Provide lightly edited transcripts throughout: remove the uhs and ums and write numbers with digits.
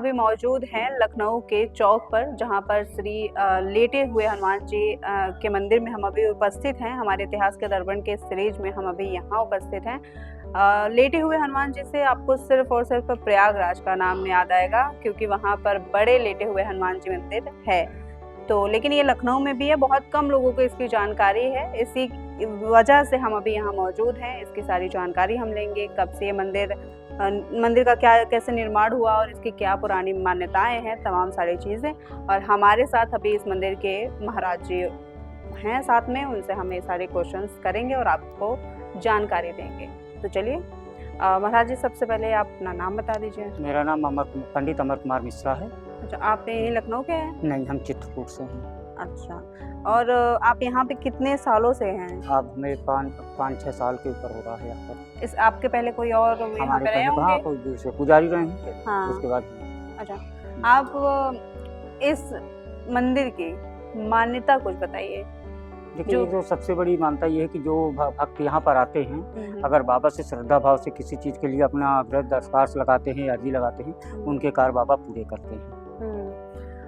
अभी मौजूद हैं लखनऊ के चौक पर, जहां पर श्री लेटे हुए हनुमान जी के मंदिर में हम अभी उपस्थित हैं। हमारे इतिहास के दर्पण के सीरीज में हम अभी यहाँ उपस्थित हैं। लेटे हुए हनुमान जी से आपको सिर्फ और सिर्फ प्रयागराज का नाम याद आएगा, क्योंकि वहाँ पर बड़े लेटे हुए हनुमान जी मंदिर है। तो लेकिन ये लखनऊ में भी है, बहुत कम लोगों को इसकी जानकारी है। इसी वजह से हम अभी यहाँ मौजूद हैं। इसकी सारी जानकारी हम लेंगे, कब से ये मंदिर का क्या कैसे निर्माण हुआ और इसकी क्या पुरानी मान्यताएं हैं, तमाम सारी चीज़ें। और हमारे साथ अभी इस मंदिर के महाराज जी हैं साथ में, उनसे हम ये सारे क्वेश्चंस करेंगे और आपको जानकारी देंगे। तो चलिए महाराज जी, सबसे पहले आप अपना नाम बता दीजिए। मेरा नाम पंडित अमर कुमार मिश्रा है। अच्छा, आप यहीं लखनऊ के हैं? नहीं, हम चित्रकूट से हैं। अच्छा, और आप यहाँ पे कितने सालों से हैं? अब हमें 5-6 साल के ऊपर हो रहा है यहाँ पर। इस आपके पहले कोई और यहाँ पे रहे होंगे? कोई दूसरे पुजारी रहे हैं। हाँ। उसके बाद अच्छा, आप इस मंदिर की मान्यता कुछ बताइए। देखिए, जो सबसे बड़ी मान्यता ये है कि जो भक्त यहाँ पर आते हैं, अगर बाबा से श्रद्धा भाव से किसी चीज़ के लिए अपना व्रत दरखास्त लगाते हैं, अर्जी लगाते हैं, उनके कार्य बाबा पूरे करते हैं।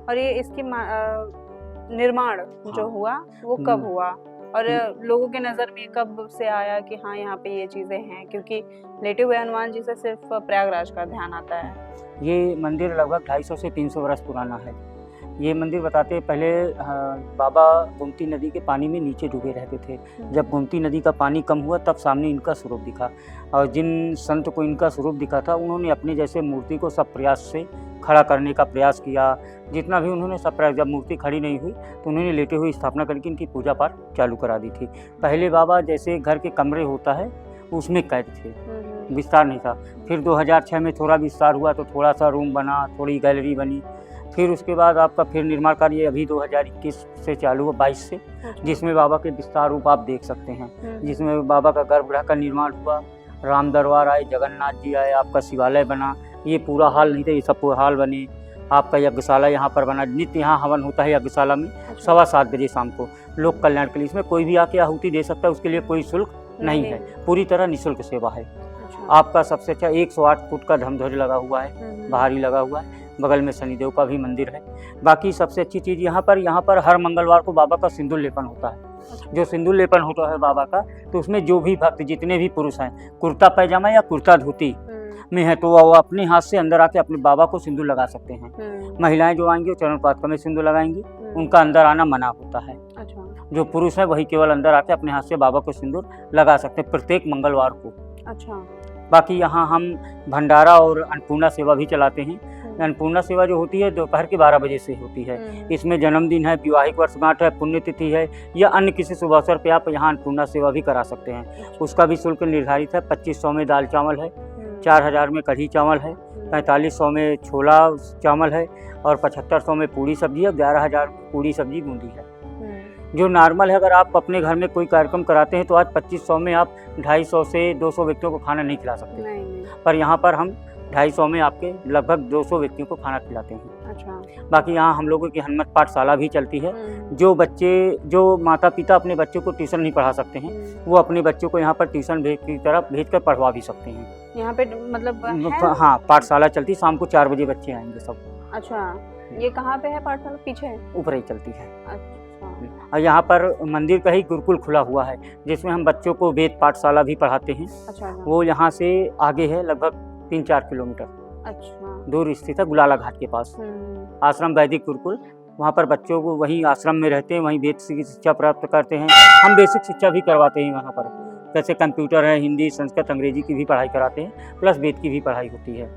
और ये इसकी निर्माण जो हुआ वो कब हुआ, और लोगों के नज़र में कब से आया कि हाँ यहाँ पे ये चीज़ें हैं? क्योंकि लेटे हुए हनुमान जी से सिर्फ प्रयागराज का ध्यान आता है। ये मंदिर लगभग 250 से 300 वर्ष पुराना है। ये मंदिर बताते हैं, पहले बाबा गोमती नदी के पानी में नीचे डूबे रहते थे। जब गोमती नदी का पानी कम हुआ तब सामने इनका स्वरूप दिखा, और जिन संत को इनका स्वरूप दिखा था उन्होंने अपने जैसे मूर्ति को सब प्रयास से खड़ा करने का प्रयास किया। जितना भी उन्होंने सब प्रयास, जब मूर्ति खड़ी नहीं हुई तो उन्होंने लेटे हुए स्थापना करके इनकी पूजा पाठ चालू करा दी थी। पहले बाबा जैसे घर के कमरे होता है उसमें कैद थे, विस्तार नहीं था। फिर 2006 में थोड़ा विस्तार हुआ तो थोड़ा सा रूम बना, थोड़ी गैलरी बनी। फिर उसके बाद आपका फिर निर्माण कार्य अभी 2021 से चालू हुआ, 22 से, जिसमें बाबा के विस्तार रूप आप देख सकते हैं। जिसमें बाबा का गर्भगृह का निर्माण हुआ, राम दरबार आए, जगन्नाथ जी आए, आपका शिवालय बना। ये पूरा हाल नहीं था, ये सब पूरा हाल बने। आपका यज्ञशाला यहाँ पर बना, नित्य यहाँ हवन होता है यज्ञशाला में 7:15 बजे शाम को, लोक कल्याण के लिए। इसमें कोई भी आके आहुति दे सकता है, उसके लिए कोई शुल्क नहीं है, पूरी तरह निःशुल्क सेवा है। आपका सबसे अच्छा 108 फुट का धर्मध्वज लगा हुआ है, बाहरी लगा हुआ है। बगल में शनिदेव का भी मंदिर है। बाकी सबसे अच्छी चीज़ यहाँ पर हर मंगलवार को बाबा का सिंदूर लेपन होता है। जो सिंदूर लेपन होता है बाबा का, तो उसमें जो भी भक्त जितने भी पुरुष हैं, कुर्ता पैजामा या कुर्ता धोती में है, तो वो अपने हाथ से अंदर आके अपने बाबा को सिंदूर लगा सकते हैं। महिलाएं जो आएंगी वो चरण पादुका में सिंदूर लगाएंगी, उनका अंदर आना मना होता है। जो पुरुष है वही केवल अंदर आके अपने हाथ से बाबा को सिंदूर लगा सकते हैं प्रत्येक मंगलवार को। अच्छा, बाकी यहाँ हम भंडारा और अन्नपूर्णा सेवा भी चलाते हैं। अन्नपूर्णा सेवा जो होती है दोपहर के 12 बजे से होती है। इसमें जन्मदिन है, विवाहिक वर्षगांठ है, पुण्यतिथि है, या अन्य किसी शुभ अवसर पे आप यहाँ अन्नपूर्णा सेवा भी करा सकते हैं। उसका भी शुल्क निर्धारित है। 2500 में दाल चावल है, 4000 में कढ़ी चावल है, 4500 में छोला चावल है, और 7500 में पूड़ी सब्जी है, 11000 पूड़ी सब्जी बूंदी है। जो नॉर्मल है, अगर आप अपने घर में कोई कार्यक्रम कराते हैं तो आज 2500 में आप 250 से 200 व्यक्तियों को खाना नहीं खिला सकते। नहीं। पर यहाँ पर हम 250 में आपके लगभग 200 व्यक्तियों को खाना खिलाते हैं। अच्छा। बाकी यहाँ हम लोगों की हनुमत पाठशाला भी चलती है। जो माता पिता अपने बच्चों को ट्यूशन नहीं पढ़ा सकते हैं, वो अपने बच्चों को यहाँ पर ट्यूशन की तरफ भेज कर पढ़वा भी सकते हैं। यहाँ पे मतलब हाँ, पाठशाला चलती है। शाम को 4 बजे बच्चे आएंगे सब। अच्छा, ये कहाँ पे है पाठशाला? पीछे ऊपर ही चलती है। अच्छा। और यहाँ पर मंदिर का ही गुरुकुल खुला हुआ है, जिसमें हम बच्चों को वेद पाठशाला भी पढ़ाते हैं। अच्छा। वो यहाँ से आगे है, लगभग 3-4 किलोमीटर दूर स्थित है, गुलाला घाट के पास आश्रम वैदिक गुरुकुल। वहाँ पर बच्चों को वहीं आश्रम में रहते हैं, वहीं वेद की शिक्षा प्राप्त करते हैं। हम बेसिक शिक्षा भी करवाते हैं वहाँ पर, जैसे कंप्यूटर है, हिंदी, संस्कृत, अंग्रेजी की भी पढ़ाई कराते हैं, प्लस वेद की भी पढ़ाई होती है।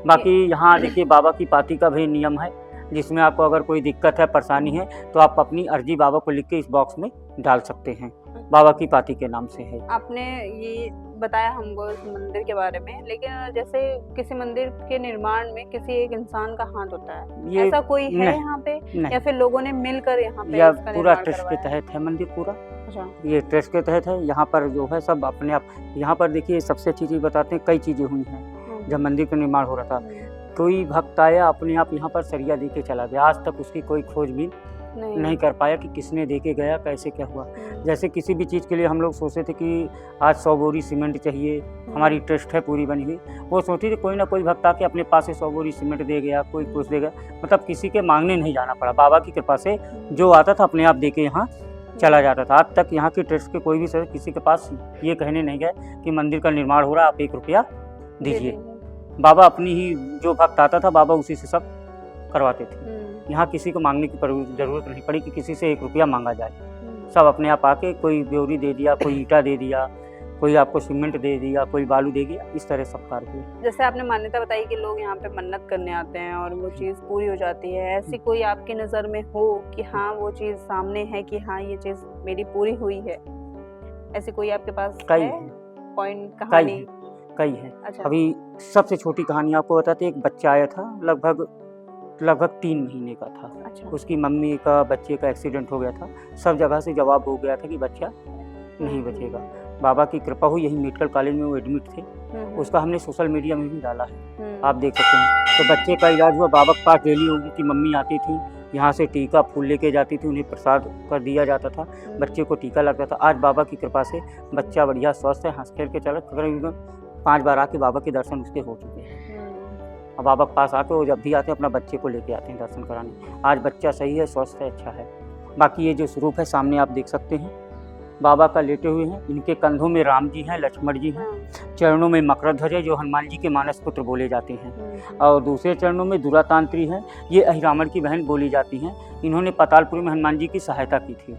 बाकी यहाँ देखिए बाबा की पाती का भी नियम है, जिसमें आपको अगर कोई दिक्कत है, परेशानी है, तो आप अपनी अर्जी बाबा को लिख के इस बॉक्स में डाल सकते हैं। बाबा की पाती के नाम से है। आपने ये बताया हमको इस मंदिर के बारे में, लेकिन जैसे किसी मंदिर के निर्माण में किसी एक इंसान का हाथ होता है, ऐसा कोई है यहाँ पे, या फिर लोगों ने मिलकर यहाँ पे? पूरा ट्रस्ट के तहत है मंदिर पूरा। अच्छा। ये ट्रस्ट के तहत है। यहाँ पर जो है सब अपने आप। यहाँ पर देखिए सबसे अच्छी चीज़ बताते हैं, कई चीज़ें हुई हैं जब मंदिर का निर्माण हो रहा था। कोई भक्त आया अपने आप यहाँ पर सरिया दे के चला गया, आज तक उसकी कोई खोजबीन नहीं कर पाया कि किसने दे के गया, कैसे क्या हुआ। जैसे किसी भी चीज़ के लिए हम लोग सोचते थे कि आज 100 बोरी सीमेंट चाहिए, हमारी ट्रस्ट है पूरी बनी हुई, वो सोचती थी कोई ना कोई भक्त आके अपने पास से 100 बोरी सीमेंट दे गया, कोई कुछ देगा, मतलब किसी के मांगने नहीं जाना पड़ा। बाबा की कृपा से जो आता था अपने आप दे के यहाँ चला जाता था। आज तक यहाँ की ट्रस्ट के कोई भी सदस्य किसी के पास ये कहने नहीं गए कि मंदिर का निर्माण हो रहा है, आप 1 रुपया दीजिए। बाबा अपनी ही जो भक्त आता था बाबा उसी से सब करवाते थे। यहाँ किसी को मांगने की जरूरत नहीं पड़ी कि किसी से 1 रुपया मांगा जाए। सब अपने आप आके कोई ब्योरी दे दिया, कोई ईंटा दे दिया, कोई आपको सीमेंट दे दिया, कोई बालू दे दिया, इस तरह सब कार्य हुए। जैसे आपने मान्यता बताई कि लोग यहाँ पे मन्नत करने आते हैं और वो चीज़ पूरी हो जाती है, ऐसी कोई आपकी नज़र में हो कि हाँ वो चीज़ सामने है कि हाँ ये चीज़ मेरी पूरी हुई है, ऐसी कोई आपके पास कई है है, पॉइंट, कहानी? कई है। अच्छा। अभी सबसे छोटी कहानी आपको बताते, एक बच्चा आया था लगभग 3 महीने का था। अच्छा। उसकी मम्मी का बच्चे का एक्सीडेंट हो गया था। सब जगह से जवाब हो गया था कि बच्चा नहीं बचेगा। बाबा की कृपा हुई, यही मेडिकल कॉलेज में वो एडमिट थे। उसका हमने सोशल मीडिया में भी डाला है, आप देख सकते हैं। तो बच्चे का इलाज हुआ। बाबा के पास डेली उनकी मम्मी आती थी, यहाँ से टीका फूल लेके जाती थी, उन्हें प्रसाद कर दिया जाता था, बच्चे को टीका लगता था। आज बाबा की कृपा से बच्चा बढ़िया स्वस्थ है, हंस खेल के चला। तकरीबन 5 बार आके बाबा के दर्शन उसके हो चुके हैं। अब बाबा के पास आके वो जब भी आते हैं अपना बच्चे को लेके आते हैं दर्शन कराने। आज बच्चा सही है, स्वस्थ है, अच्छा है। बाकी ये जो स्वरूप है सामने आप देख सकते हैं, बाबा का लेटे हुए हैं। इनके कंधों में राम जी हैं, लक्ष्मण जी हैं, चरणों में मकरध्वज है जो हनुमान जी के मानस पुत्र बोले जाते हैं, और दूसरे चरणों में दुरातांत्री हैं, ये अहिरामण की बहन बोली जाती हैं। इन्होंने पातालपुरी में हनुमान जी की सहायता की थी।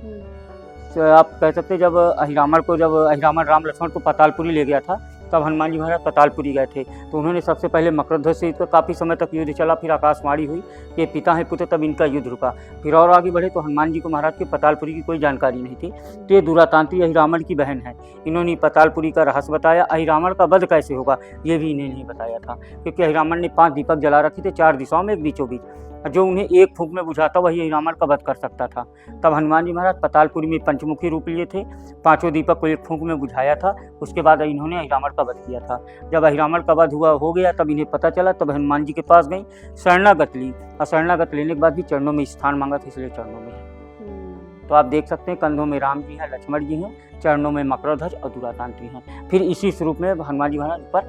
तो आप कह सकते हैं जब अहिरामण राम लक्ष्मण को पातालपुरी ले गया था तब हनुमान जी महाराज पातालपुरी गए थे। तो उन्होंने सबसे पहले मकरध्वज से काफ़ी समय तक युद्ध चला, फिर आकाशवाणी हुई कि पिता है पुत्र, तब इनका युद्ध रुका। फिर और आगे बढ़े तो हनुमान जी को महाराज के पातालपुरी की कोई जानकारी नहीं थी। तो ये दुरातांत्री अहिरामण की बहन है, इन्होंने पातालपुरी का रहस्य बताया। अहिरामण का वध कैसे होगा ये भी इन्हें नहीं बताया था, क्योंकि अहिरामण ने 5 दीपक जला रखे थे 4 दिशाओं में, एक बीचों बीच, जो उन्हें एक फूंक में बुझाता वही अहिरामण का वध कर सकता था। तब हनुमान जी महाराज पातालपुरी में पंचमुखी रूप लिए थे, 5 दीपक को एक फूंक में बुझाया था। उसके बाद इन्होंने अहिरामण का वध किया था। जब अहिरामण का वध हो गया तब इन्हें पता चला, तब हनुमान जी के पास गई, शरणागत ली, और शरणागत लेने के बाद भी चरणों में स्थान मांगा था, इसलिए चरणों में है। तो आप देख सकते हैं कंधों में राम जी हैं, लक्ष्मण जी हैं, चरणों में मकरध्वज और दुरातांत्री हैं। फिर इसी स्वरूप में हनुमान जी महाराज पर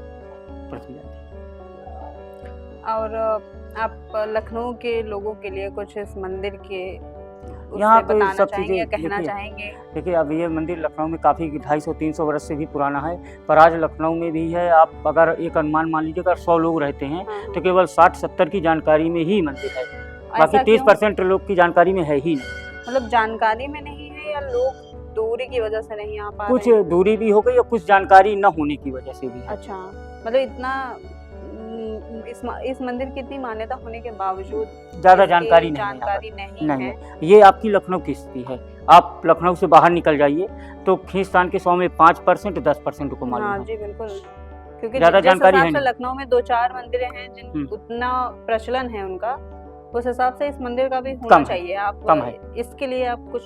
पृथ्वी जाती है। और आप लखनऊ के लोगों के लिए कुछ इस मंदिर के यहाँ पे बताना सब चाहेंगे या चीज़ें कहना चाहेंगे? देखिए, अब ये मंदिर लखनऊ में काफ़ी 250-300 वर्ष से भी पुराना है, पर आज लखनऊ में भी है। आप अगर एक अनुमान मान लीजिए, अगर 100 लोग रहते हैं तो केवल 60-70 की जानकारी में ही मंदिर है, बाकी 30% लोग की जानकारी में है ही नहीं। मतलब जानकारी में नहीं है या लोग दूरी की वजह से नहीं आ पा रहे? कुछ दूरी भी हो गई और कुछ जानकारी न होने की वजह से भी। अच्छा, मतलब इतना इस मंदिर की इतनी मान्यता होने के बावजूद ज़्यादा जानकारी नहीं है। ये आपकी लखनऊ की स्थिति है। आप लखनऊ से बाहर निकल जाइए तो खींचतान के 100 में 5% 10% को मालूम है। जी बिल्कुल, क्योंकि ज़्यादा जानकारी है। लखनऊ में 2-4 मंदिर हैं जिन उतना प्रचलन है उनका, उस हिसाब से इस मंदिर का भी होना चाहिए। आप कम है। इसके लिए आप कुछ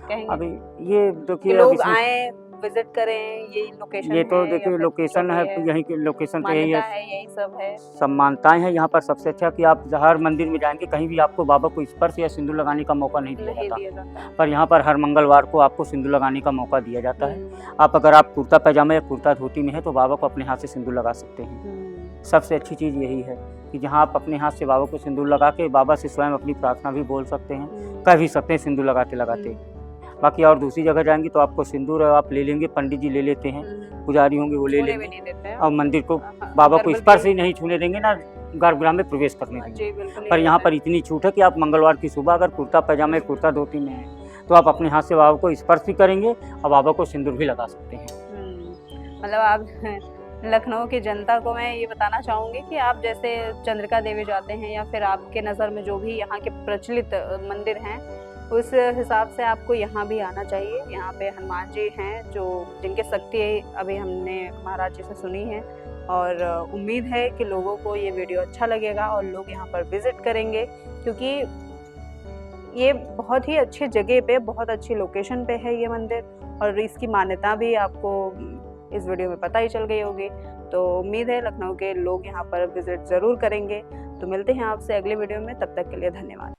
कहेंगे? अभी ये देखिए, लोग आए विजिट करें, यही लोकेशन ये तो देखिए लोकेशन है, यहीं की लोकेशन तो यही है, यही सब है, सब मानताएं हैं यहाँ पर। सबसे अच्छा कि आप हर मंदिर में जाएंगे कहीं भी आपको बाबा को स्पर्श या सिंदूर लगाने का मौका नहीं दिया जाता, पर यहाँ पर हर मंगलवार को आपको सिंदूर लगाने का मौका दिया जाता है। आप अगर आप कुर्ता पैजामा या कुर्ता धोती में है तो बाबा को अपने हाथ से सिंदूर लगा सकते हैं। सबसे अच्छी चीज़ यही है कि जहाँ आप अपने हाथ से बाबा को सिंदूर लगा के बाबा से स्वयं अपनी प्रार्थना भी बोल सकते हैं, कह भी सकते हैं सिंदूर लगाते लगाते। बाकी और दूसरी जगह जाएंगे तो आपको सिंदूर आप ले लेंगे, पंडित जी ले लेते हैं, पुजारी होंगे वो ले लेंगे, और मंदिर को बाबा को स्पर्श ही नहीं छूने देंगे ना गर्भगृह में प्रवेश करने देंगे। पर यहाँ पर इतनी छूट है कि आप मंगलवार की सुबह अगर कुर्ता पैजामे कुर्ता धोती में है तो आप अपने हाथ से बाबा को स्पर्श भी करेंगे और बाबा को सिंदूर भी लगा सकते हैं। मतलब आप लखनऊ की जनता को मैं ये बताना चाहूँगी कि आप जैसे चंद्रिका देवी जाते हैं या फिर आपके नज़र में जो भी यहाँ के प्रचलित मंदिर हैं उस हिसाब से आपको यहाँ भी आना चाहिए। यहाँ पे हनुमान जी हैं जो जिनके शक्ति अभी हमने महाराज जी से सुनी है, और उम्मीद है कि लोगों को ये वीडियो अच्छा लगेगा और लोग यहाँ पर विज़िट करेंगे, क्योंकि ये बहुत ही अच्छी जगह पे, बहुत अच्छी लोकेशन पे है ये मंदिर, और इसकी मान्यता भी आपको इस वीडियो में पता ही चल गई होगी। तो उम्मीद है लखनऊ के लोग यहाँ पर विज़िट ज़रूर करेंगे। तो मिलते हैं आपसे अगले वीडियो में, तब तक के लिए धन्यवाद।